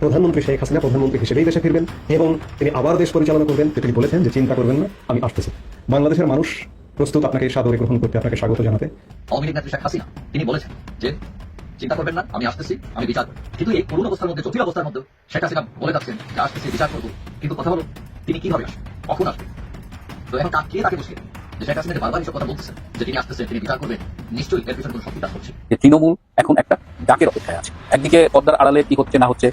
প্রধানমন্ত্রী শেখ হাসিনা প্রধানমন্ত্রী হিসেবেই দেশে ফিরবেন এবং তিনি আবার দেশ পরিচালনা করবেন। তিনি বলেছেন যে চিন্তা করবেন না, আমি আসতেছি। বাংলাদেশের মানুষ প্রস্তুত আপনাকে সাদরে গ্রহণ করতে, আপনাকে স্বাগত জানাতে। আওয়ামী লীগ নেত্রী শেখ হাসিনা তিনি বলেছেন যে চিন্তা করবেন না, আমি আসতেছি, আমি বিচার করব। কিন্তু এই করুণ অবস্থার মধ্যে, জটিল অবস্থার মধ্যে শেখ হাসিনা বলে যাচ্ছেন যে আসতেছি, বিচার করবো। কিন্তু কথা হলো তিনি কিভাবে আসবেন, কখন আসবেন? তো এখন কে তাকে বসিয়ে যে শেখ হাসিনা যে বারবার এসব কথা বলতেছেন যে তিনি আসতেছেন, তিনি বিচার করবেন, নিশ্চয়ই এর পিছনে কোনো শক্তি কাজ করছে। তৃণমূল এখন একটা ডাকের অপেক্ষায় আছে। একদিকে পর্দার আড়ালে কি হচ্ছে না হচ্ছে,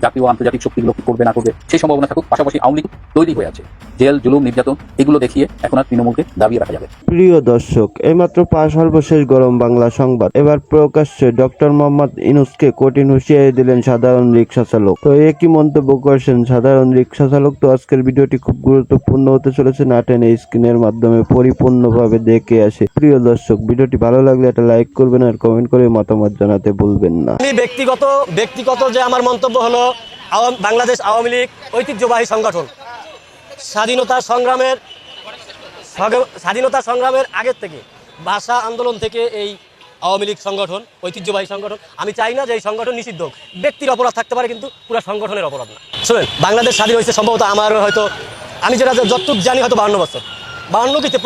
জাতীয় আন্তর্জাতিক শক্তিগুলো কি করবে না করবে সেই সম্ভাবনা থাকুক, পাশাপাশি আওয়ামী লীগ তৈরি হয়ে আছে। জেল জুলুম নির্যাতন এগুলো দেখিয়ে এখন আর তৃণমূলকে দাবিয়ে রাখা যাবে। প্রিয় দর্শক, এইমাত্র পাশ সর্বশেষ গরম বাংলা সংবাদ। এবার প্রকাশ্যে ডক্টর মোহাম্মদ ইউনূসকে কঠিন হুঁশিয়ারি দিলেন সাধারণ রিকশা চালক। তো একই মন্তব্য করছেন সাধারণ রিকশা চালক। তো আজকের ভিডিওটি খুব গুরুত্বপূর্ণ হতে চলেছে, না টেনে স্ক্রিনের মাধ্যমে পরিপূর্ণভাবে দেখে আসে। প্রিয় দর্শক, ভিডিওটি ভালো লাগলে একটা লাইক করবেন আর কমেন্ট করে মতামত জানাতে ভুলবেন না। আমি ব্যক্তিগত যে আমার মন্তব্য হলো, বাংলাদেশ আওয়ামী লীগ ঐতিহ্যবাহী সংগঠন। স্বাধীনতা সংগ্রামের আগের থেকে, ভাষা আন্দোলন থেকে এই আওয়ামী লীগ সংগঠন ঐতিহ্যবাহী সংগঠন। আমি চাই না যে এই সংগঠন নিষিদ্ধ হোক। ব্যক্তির অপরাধ থাকতে পারে, কিন্তু পুরো সংগঠনের অপরাধ না। শুনেন, বাংলাদেশ স্বাধীন হয়েছে সম্ভবত আমার হয়তো, আমি যেটা যতটুক জানি হয়তো 52 বছর, 52 কি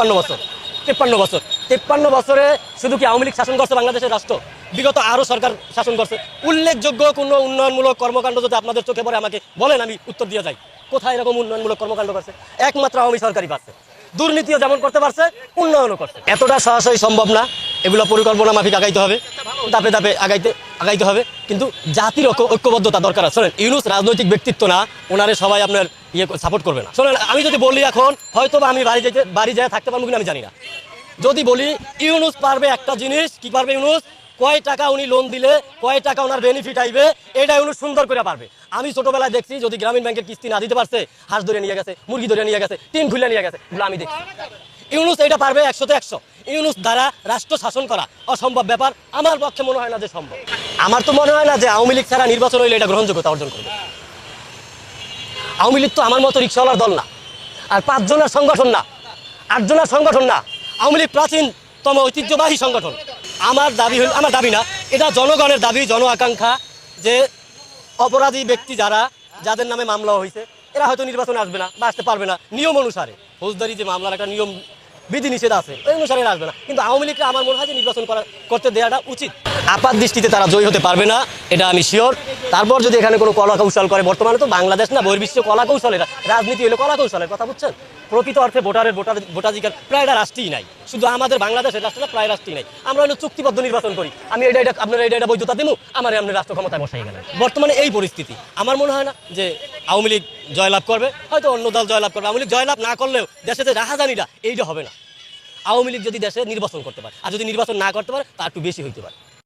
53 বছরে শুধু কি আওয়ামী লীগ শাসন করছে বাংলাদেশের রাষ্ট্র? বিগত আরও সরকার শাসন করছে। উল্লেখযোগ্য কোনো উন্নয়নমূলক কর্মকাণ্ড যদি আপনাদের চোখে পড়ে আমাকে বলেন, আমি উত্তর দিয়ে যাই। কোথায় এরকম উন্নয়নমূলক কর্মকাণ্ড করছে? একমাত্র আওয়ামী সরকারই পারছে। দুর্নীতিও যেমন করতে পারছে, উন্নয়নও করছে। এতটা সরাসরি সম্ভব না, এগুলো পরিকল্পনা মাফিক আগাইতে হবে, ধাপে ধাপে আগাইতে হবে। কিন্তু জাতির ঐক্যবদ্ধতা দরকার আছে। শোনেন, ইউনূস রাজনৈতিক ব্যক্তিত্ব না, ওনারে সবাই আপনার সাপোর্ট করবে না। শোনেন, আমি যদি বলি এখন হয়তো বা আমি বাড়ি যেয়ে থাকতে পারবো কিনা আমি জানি না। যদি বলি ইউনূস পারবে একটা জিনিস, কি পারবে ইউনূস? কয় টাকা উনি লোন দিলে কয় টাকা ওনার বেনিফিট আইবে, এটা ইউনূস সুন্দর করে পারবে। আমি ছোটবেলায় দেখছি, যদি গ্রামীণ ব্যাংকের কিস্তি না দিতে পারছে, হাঁস ধরে নিয়ে গেছে, মুরগি ধরে নিয়ে গেছে, টিন খুলে নিয়ে গেছে, এগুলো আমি দেখছি। ইউনূস এটা পারবে 100-তে 100। ইউনূস দ্বারা রাষ্ট্র শাসন করা অসম্ভব ব্যাপার। আমার পক্ষে মনে হয় না যে সম্ভব। আমার তো মনে হয় না যে আওয়ামী লীগ ছাড়া নির্বাচন হইলে এটা গ্রহণযোগ্যতা অর্জন করবে। আওয়ামী লীগ তো আমার মতো রিক্সাওয়ালার দল না, আর 5 জনের সংগঠন না, 8 জনের সংগঠন না। আওয়ামী লীগ প্রাচীনতম ঐতিহ্যবাহী সংগঠন। আমার দাবি না, এটা জনগণের দাবি, জন আকাঙ্ক্ষা, যে অপরাধী ব্যক্তি যাদের নামে মামলা হয়েছে, এরা হয়তো নির্বাচনে আসবে না বা আসতে পারবে না নিয়ম অনুসারে। ফৌজদারি যে মামলার একটা নিয়ম বিধি নিষেধ আছে, ওই অনুসারে আসবে না। কিন্তু আওয়ামী লীগকে আমার মনে হয় যে নির্বাচন করতে দেওয়াটা উচিত। আপাত দৃষ্টিতে তারা জয়ী হতে পারবে না, এটা আমি শিওর। তারপর যদি এখানে কোনো কলা কৌশল করে, বর্তমানে তো বাংলাদেশ না বহির্বিশ্বে কলা কৌশলের রাজনীতি হলো, কলা কৌশলের কথা বুঝছেন। প্রকৃত অর্থে ভোটাধিকার প্রায় এটা রাষ্ট্রই নাই। শুধু আমাদের বাংলাদেশের রাষ্ট্রটা প্রায় রাষ্ট্রই নাই। আমরা হলো চুক্তিবদ্ধ নির্বাচন করি, আমি আপনারা এটা বৈধতা দিব, আমার আপনি রাষ্ট্র ক্ষমতায় বসাই গেলেন। বর্তমানে এই পরিস্থিতি, আমার মনে হয় না যে আওয়ামী লীগ জয়লাভ করবে। হয়তো অন্য দল জয়লাভ করবে। আওয়ামী লীগ জয়লাভ না করলেও দেশে যে রাহাজানিটা এইটা হবে না। আওয়ামী লীগ যদি দেশে নির্বাচন করতে পারে, আর যদি নির্বাচন না করতে পারে, তা একটু বেশি হইতে পারে।